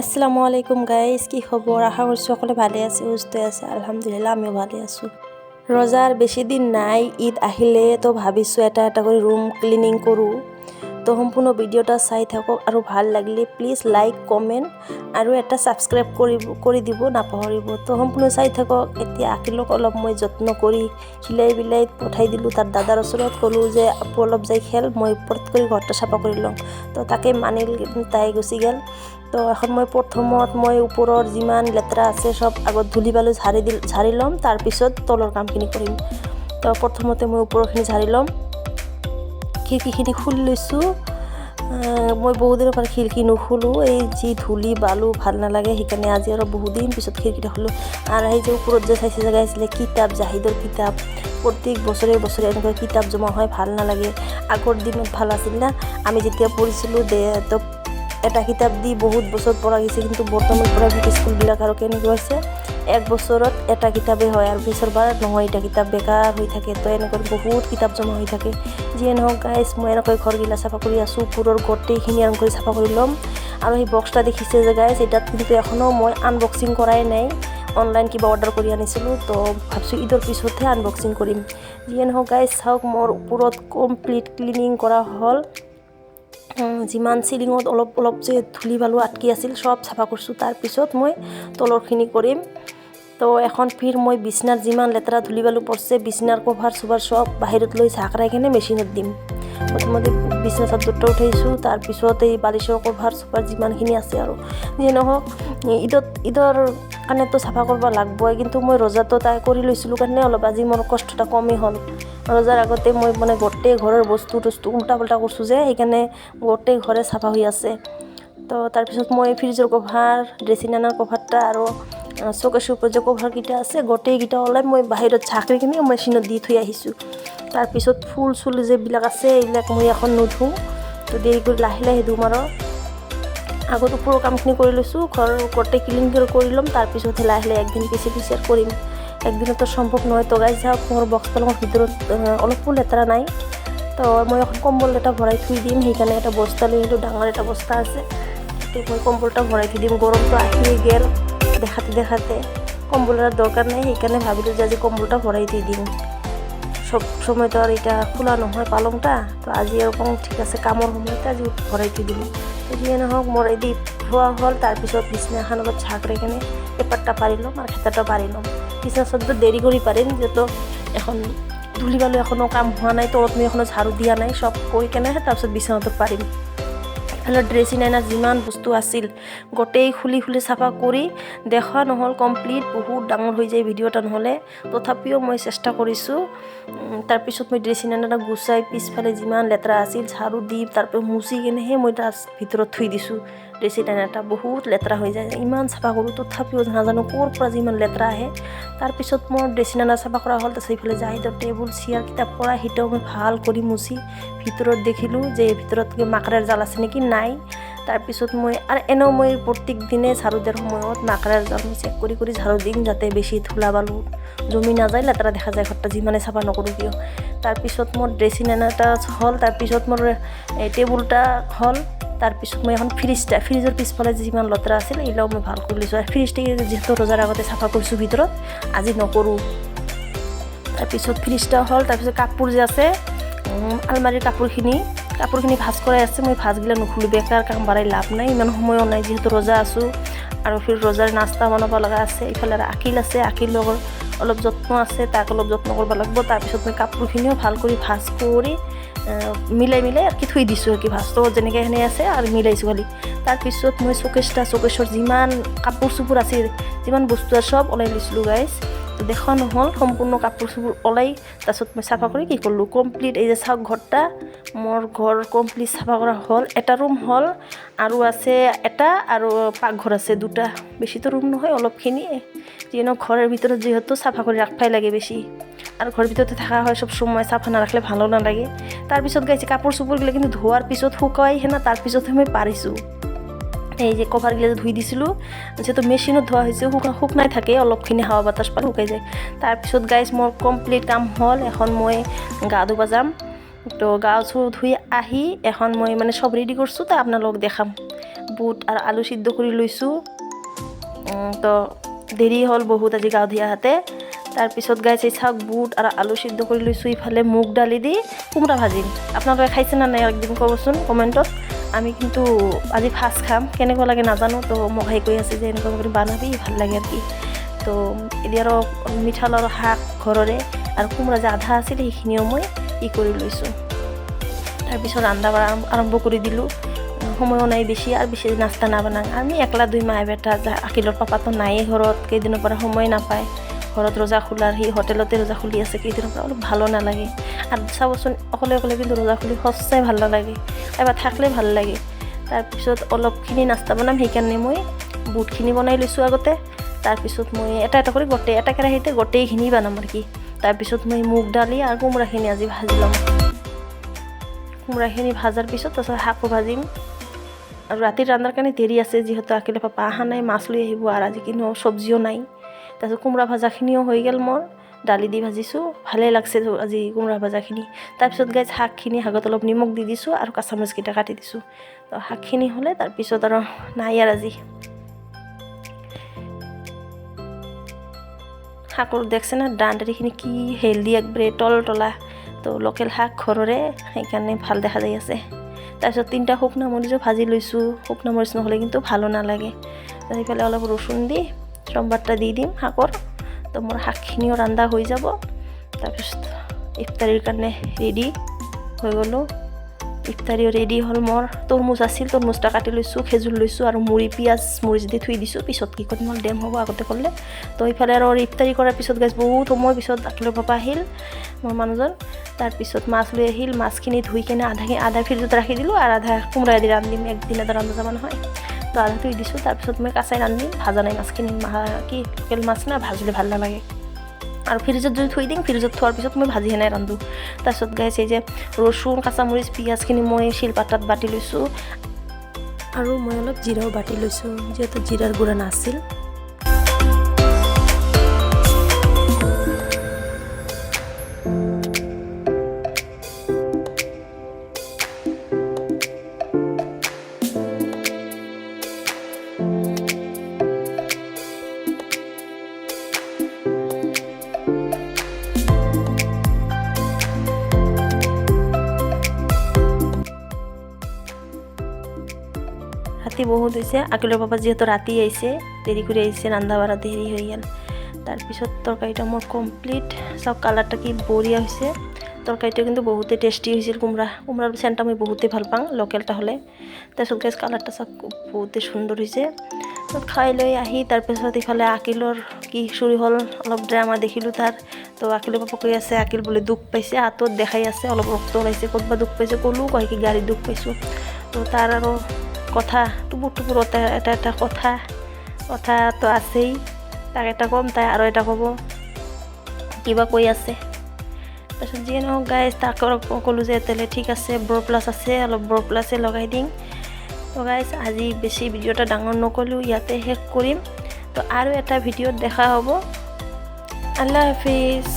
আসসালামু আলাইকুম গাইস, কি খবর? আশা করছি সকলে ভালে আছে, সুস্থ আছে। আলহামদুলিল্লাহ আমিও ভালো আছো। রোজার বেশি দিন নাই, ঈদ আহিলে তো ভাবিছো এটা করে রুম ক্লিনিং কৰোঁ। তো সম্পূৰ্ণ ভিডিওটা চাই থাকক আৰু ভাল লাগিলে প্লিজ লাইক কমেণ্ট আৰু এটা ছাবস্ক্ৰাইব কৰি দিব নাপাহৰিব। তো সম্পূৰ্ণ চাই থাকক। এতিয়া আকিলক অলপ মই যত্ন কৰি খিলাই বিলাই পঠাই দিলোঁ তাৰ দাদাৰ ওচৰত। ক'লোঁ যে আপু অলপ যাই খেল, মই ওপৰত কৰি ঘৰটা চাফা কৰি লওঁ। তো তাকে মানিল, তাই গুচি গ'ল। তো এখন মই প্ৰথমত ওপৰৰ যিমান লেতেৰা আছে চব আগত ধূলি বালু ঝাৰি ল'ম, তাৰপিছত তলৰ কামখিনি কৰিম। তো প্ৰথমতে মই ওপৰখিনি ঝাৰি ল'ম। খিৰিকীখিনি খুলি লৈছোঁ। মই বহুদিনৰ পৰা খিৰিকী নুখোলোঁ, এই যি ধূলি বালু ভাল নালাগে, সেইকাৰণে আজি আৰু বহুদিন পিছত খিৰিকীটা খোলোঁ। আৰু সেই যে ওপৰত যে চাইছে জেগা আছিলে কিতাপ, জাহিদৰ কিতাপ, প্ৰত্যেক বছৰে এনেকুৱা কিতাপ জমা হয়, ভাল নালাগে। আগৰ দিনত ভাল আছিল না, আমি যেতিয়া পঢ়িছিলোঁ তো এটা কিতাপ দি বহুত বছৰ পঢ়া গৈছে। কিন্তু বৰ্তমান প্ৰাইভেট স্কুলবিলাক আৰু কেনেকুৱা হৈছে, এক বছৰত এটা কিতাপেই হয় আৰু পিছৰবাৰ নহয়, এটা কিতাপ বেকাৰ হৈ থাকে। তো এনেকৈ বহুত কিতাপ জমা হৈ থাকে। যিয়ে নহওক গাইজ, মই এনেকৈ ঘৰগিলা চাফা কৰি আছোঁ। ওপৰৰ গোটেইখিনি এনেকৈ চাফা কৰি ল'ম। আৰু সেই বক্সটা দেখিছে যে গাইজ, এটাত কিন্তু এখনো মই আনবক্সিং কৰাই নাই। অনলাইন কিবা অৰ্ডাৰ কৰি আনিছিলোঁ, তো ভাবছোঁ ঈদৰ পিছতহে আনবক্সিং কৰিম। যিয়ে নহওক গাইজ, চাওক মোৰ ওপৰত কমপ্লিট ক্লিনিং কৰা হ'ল। যিমান চিলিঙত অলপ যে ধূলি বালু আটকি আছিল চব চাফা কৰিছোঁ। তাৰপিছত মই তলৰখিনি কৰিম। তো এখন ফিৰ মই বিচনাৰ যিমান লেতেৰা ধূলি বালু পৰছে, বিচনাৰ কভাৰ চভাৰ চব বাহিৰত লৈ ঝাকৰাই কিনে মেচিনত দিম। প্ৰথমতে বিচনা চাদৰটা উঠাইছোঁ, তাৰপিছত এই বালিচৰ কভাৰ চভাৰ যিমানখিনি আছে আৰু। যিয়ে নহওক ঈদৰ কাৰণেতো চাফা কৰিব লাগবই, কিন্তু মই ৰোজাটো তাই কৰি লৈছিলোঁ কাৰণে অলপ আজি মোৰ কষ্টটা কমেই হ'ল। ৰোজাৰ আগতে মই গোটেই ঘৰৰ বস্তু উল্টা পাল্টা কৰিছোঁ যে, সেইকাৰণে গোটেই ঘৰে চাফা হৈ আছে। তো তাৰপিছত মই ফ্ৰিজৰ কভাৰ, ড্ৰেছিং টেবুলৰ কভাৰটা আৰু চকেছৰ ওপৰত যে কভাৰকেইটা আছে, গোটেইকেইটা ওলাই মই বাহিৰত ঝাকৰি কিনে মেচিনত দি থৈ আহিছোঁ। তাৰপিছত ফুল চুল যিবিলাক আছে এইবিলাক মই এখন নুধুওঁ, তো দেৰি কৰি লাহে লাহে ধুম। আৰু আগত ওপৰৰ কামখিনি কৰি লৈছোঁ, ঘৰৰ গোটেই ক্লিন কৰি ল'ম, তাৰপিছতহে লাহে লাহে একদিন পিছে কৰিম। একদিনতো সম্ভৱ নহয়। তো গাইজ চাওক, মোৰ বক্স পালঙৰ ভিতৰত অলপো লেতেৰা নাই। তো মই এখন কম্বল এটা ভৰাই থৈ দিম, সেইকাৰণে এটা বস্তা লৈ আহিলোঁ, ডাঙৰ এটা বস্তা আছে। তাতে মই কম্বলটা ভৰাই থৈ দিম। গৰমটো আহিয়ে গ'ল, দেখাতে কম্বলৰ দৰকাৰ নাই, সেইকাৰণে ভাবিলোঁ যে আজি কম্বলটা ভৰাই থৈ দিম। সব সময়তো আৰু এতিয়া খোলা নহয় পালংটা, তো আজি আৰু কম ঠিক আছে, কামৰ সময়তে আজি ভৰাই থৈ দিলোঁ। তো যিয়ে নহওক মোৰ এদি ধোৱা হ'ল। তাৰপিছত বিচনাখন অলপ ঝাকৰাই কিনে পেপাৰটা পাৰি ল'ম আৰু খেতাটা পাৰি ল'ম। বিচনা চাদৰ দেৰি কৰি পাৰিম, যিহেতু এখন ধূলি বালু এখনো কাম হোৱা নাই, তলত মই এখনো ঝাৰু দিয়া নাই, চব কৰি কেনেহে তাৰপিছত বিচনাটো পাৰিম। এইফালে ড্ৰেছিং টেবুলৰ যিমান বস্তু আছিল গোটেই খুলি চাফা কৰি দেখা নহ'ল কমপ্লিট, বহুত ডাঙৰ হৈ যায় ভিডিঅ' এটা নহ'লে, তথাপিও মই চেষ্টা কৰিছোঁ। তাৰপিছত মই ড্ৰেছিং টেবুলটা গুচাই পিছফালে যিমান লেতেৰা আছিল ঝাৰু দি তাৰপিছত মুচি কিনেহে মই তাৰ ভিতৰত থৈ দিছোঁ। ড্ৰেছিং টেবুলটা বহুত লেতেৰা হৈ যায়, ইমান চাফা কৰোঁ তথাপিও নাজানো ক'ৰ পৰা যিমান লেতেৰা আহে। তাৰপিছত মোৰ ড্ৰেছিং টেবুল চাফা কৰা হ'ল। তাৰপিছত এইফালে জাহিদৰ টেবুল চেয়াৰ কিতাপ পঢ়া, সেইটাও মই ভাল কৰি মুচি ভিতৰত দেখিলোঁ যে ভিতৰত মাকৰাৰ জাল আছে নেকি, নাই। তাৰপিছত মই এনেও মই প্ৰত্যেক দিনে ঝাৰু দিয়াৰ সময়ত মাকৰাৰ জাল মই চেক কৰি ঝাৰু দিম, যাতে বেছি ধূলা বালু জমি নাযায়, লেতেৰা দেখা যায় ঘৰটা যিমানে চাফা নকৰোঁ কিয়। তাৰপিছত মোৰ ড্ৰেছিং টেবুলটা হ'ল, তাৰপিছত মোৰ টেবুলটা হ'ল। তাৰপিছত মই এখন ফ্ৰিজৰ পিছফালে যিমান লেতেৰা আছিল এইবিলাকও মই ভাল কৰি লৈছোঁ। আৰু ফ্ৰিজটা যিহেতু ৰোজাৰ আগতে চাফা কৰিছোঁ ভিতৰত, আজি নকৰোঁ। তাৰপিছত ফ্ৰিজটা হ'ল। তাৰপিছত কাপোৰ যে আছে আলমাৰীৰ কাপোৰখিনি ভাজ কৰাই আছে, মই ভাজগিলা নুখুলোঁ, বেকাৰ কাম বাঢ়াই লাভ নাই, ইমান সময়ো নাই যিহেতু ৰোজা আছোঁ। আৰু ফিৰ ৰোজাৰ নাস্তা বনাব লগা আছে। ইফালে আৰু আকিল আছে, আকিলৰ অলপ যত্ন আছে, তাক অলপ যত্ন কৰিব লাগিব। তাৰপিছত মই কাপোৰখিনিও ভাল কৰি ভাজ কৰি মিলাই আৰু কি থৈ দিছোঁ, কি ভাজটো যেনেকৈ সেনে আছে আৰু মিলাইছোঁ খালি। তাৰপিছত মই চকেছৰ যিমান কাপোৰ চোপোৰ আছিল, যিমান বস্তু আছে চব ওলাই লৈছিলোঁ গাইজ। তো দেখা নহ'ল, সম্পূৰ্ণ কাপোৰ চোপোৰ ওলাই তাৰপিছত মই চাফা কৰি কি কৰিলোঁ কমপ্লিট। এই যে চাওক ঘৰটা, মোৰ ঘৰ কমপ্লিট চাফা কৰা হ'ল। এটা ৰুম হ'ল আৰু আছে এটা, আৰু পাকঘৰ আছে দুটা, বেছিতো ৰুম নহয় অলপখিনিয়ে। যিহেতু ঘৰৰ ভিতৰত যিহেতু চাফা কৰি ৰাখবাই লাগে বেছি, আৰু ঘৰৰ ভিতৰতে থকা হয় চব সময়, চাফা নাৰাখিলে ভালো নালাগে। তাৰপিছত গাইছে কাপোৰ চোপোৰগিলা কিন্তু ধোৱাৰ পিছত শুকাই সেনা, তাৰপিছতহে মই পাৰিছোঁ। এই যে কভাৰগিলা ধুই দিছিলোঁ, যিহেতু মেচিনত ধোৱা হৈছে, শুকনাই থাকে, অলপখিনি হাৱা বাতাস পালে শুকাই যায়। তাৰপিছত গাইজ মোৰ কমপ্লিট কাম হ'ল। এখন মই গা ধুব যাম। তো গা চু ধুই আহি এখন মই চব ৰেডি কৰিছোঁ, তো আপোনালোকক দেখাম। বুট আৰু আলু সিদ্ধ কৰি লৈছোঁ। তো দেৰি হ'ল বহুত আজি গাঁও দিয়াহাতে। তাৰপিছত গাইছ এই চাওক বুট আৰু আলু সিদ্ধ কৰি লৈছোঁ। ইফালে মুগ দালি দি কোমোৰা ভাজিম। আপোনালোকে খাইছে না নাই একদিন ক'বচোন কমেণ্টত। আমি কিন্তু আজি ফাৰ্ষ্ট খাম, কেনেকুৱা লাগে নাজানো। তো মোক হেৰি কৰি আছে যে এনেকুৱা কৰি বনাবি ভাল লাগে আৰু কি। তো এতিয়া আৰু মিঠা আৰু শাক ঘৰৰে আৰু কোমোৰা যে আধা আছিল সেইখিনিও মই কৰি লৈছোঁ। তাৰপিছত ৰন্ধা বঢ়া আৰম্ভ কৰি দিলোঁ। সময়ো নাই বেছি আৰু বেছি নাস্তা নাবনাওঁ। আমি একলা 2 মাহ বেটা আকিলৰ পাপাটো নায়েই ঘৰত, কেইদিনৰ পৰা সময় নাপায়। ঘৰত ৰোজা খোলাৰ সি হোটেলতে ৰোজা খুলি আছে কেইদিনৰ পৰা, অলপ ভালো নালাগে। আৰু চাবচোন অকলে অকলে কিন্তু ৰোজা খুলি সঁচাই ভাল নালাগে, এবাৰ থাকলে ভাল লাগে। তাৰপিছত অলপখিনি নাস্তা বনাম, সেইকাৰণে মই বুটখিনি বনাই লৈছোঁ আগতে। তাৰপিছত মই এটা এটা কৰি এটা কেৰাহীতে গোটেইখিনি বনাম আৰু কি। তাৰপিছত মই মুগ দালি আৰু কোমোৰাখিনি আজি ভাজি ল'ম। কোমোৰাখিনি ভাজাৰ পিছত তাৰপিছত শাকো ভাজিম। আৰু ৰাতিৰ ৰান্ধাৰ কাৰণে দেৰি আছে, যিহেতু আকিলে পাপা অহা নাই, মাছ লৈ আহিব আৰু আজি কিন্তু চব্জিও নাই। তাৰপিছত কোমোৰা ভাজাখিনিও হৈ গ'ল মোৰ, দালি দি ভাজিছোঁ, ভালেই লাগছে আজি কোমোৰা ভাজাখিনি। তাৰপিছত গাইছ শাকত অলপ নিমখ দি দিছোঁ আৰু কাঁচামৰিচকেইটা কাটি দিছোঁ। তো শাকখিনি হ'লে তাৰপিছত আৰু নাই আৰু আজি শাকৰ দেখছে না দাণ্ডাৰিখিনি কি হেল্ডি একবাৰে তলা। তো লোকেল শাক ঘৰৰে, সেইকাৰণে ভাল দেখা যাই আছে। তাৰপিছত 3টা শুকনা মৰিচো ভাজি লৈছোঁ। শুকনা মৰিচ নহ'লে কিন্তু ভালো নালাগে। সেইফালে অলপ ৰচুন দি সম্বাৰটা দি দিম শাকৰ। তো মোৰ শাকখিনিও ৰন্ধা হৈ যাব। তাৰপিছত ইফতাৰীৰ কাৰণে ৰেডি হৈ গ'লোঁ। ইফতাৰীও ৰেডি হ'ল মোৰ। তৰমুজ আছিল, তৰমুজটা কাটি লৈছোঁ, খেজুৰ লৈছোঁ আৰু পিঁয়াজ মৰিচ দি থৈ দিছোঁ। পিছত কি কৰিম মোৰ ডেম হ'ব আগতে কৰিলে। তো ইফালে আৰু ইফতাৰী কৰাৰ পিছত গাইছ বহুত সময় পিছত আকিলৰ পাপা আহিল, মোৰ মানুহজন। তাৰপিছত মাছ লৈ আহিল, মাছখিনি ধুই কেনে আধা ফ্ৰিজত ৰাখি দিলোঁ আৰু আধা কোমোৰা দি ৰান্ধিম। একদিন এটা ৰান্ধা যাব নহয়, তো আধা থৈ দিছোঁ। তাৰপিছত মই কাঁচাই ৰান্ধিম, ভাজা নাই মাছখিনি। কি লোকেল মাছ না, ভাজিলে ভাল নালাগে। আৰু ফ্ৰিজত যদি থৈ দিম, ফ্ৰিজত থোৱাৰ পিছত মই ভাজি সেনাই ৰান্ধোঁ। তাৰপিছত গাইছ এই যে ৰচুন, কাঁচামৰিচ, পিঁয়াজখিনি মই শিলপাতাত বাটি লৈছোঁ আৰু মই অলপ জিৰাও বাটি লৈছোঁ, যিহেতু জিৰাৰ গুড়া নাছিল। ৰাতি বহুত হৈছে, আকিলৰ পাপা যিহেতু ৰাতি আহিছে, দেৰি কৰি আহিছে, ৰান্ধা বাঢ়া দেৰি হৈ গ'ল। তাৰপিছত তৰকাৰীটা মোৰ কমপ্লিট। চাওক কালাৰটা কি বঢ়িয়া হৈছে। তৰকাৰীটো কিন্তু বহুতেই টেষ্টি হৈছিল। কোমোৰাৰ চেণ্টটা মই বহুতেই ভাল পাওঁ লোকেলটা হ'লে। তাৰপিছত গাইছ কালাৰটা চাওক বহুতেই সুন্দৰ হৈছে। খাই লৈ আহি তাৰপিছত ইফালে আকিলৰ কি চুৰি হ'ল, অলপ ড্ৰামা দেখিলোঁ তাৰ। তো আকিলৰ পাপা কৈ আছে আকিল বোলে দুখ পাইছে, হাতত দেখাই আছে অলপ ৰক্ত ওলাইছে, ক'তবা দুখ পাইছে। ক'লোঁ কয় কি গাড়ীত দুখ পাইছোঁ। তো তাৰ আৰু কথা টুপুৰ এটা কথাটো আছেই। তাক এটা ক'ম, তাই আৰু এটা ক'ব, কিবা কৈ আছে। তাৰপিছত যিয়ে নহওক গাইজ, তাক ক'লোঁ যে তেলে ঠিক আছে, বৰ+ আছে, অলপ বৰ+ লগাই দিম। তো গাইজ আজি বেছি ভিডিঅ'টা ডাঙৰ নকৰিলোঁ, ইয়াতে শেষ কৰিম। তো আৰু এটা ভিডিঅ'ত দেখা হ'ব। আল্লাহ হাফিজ।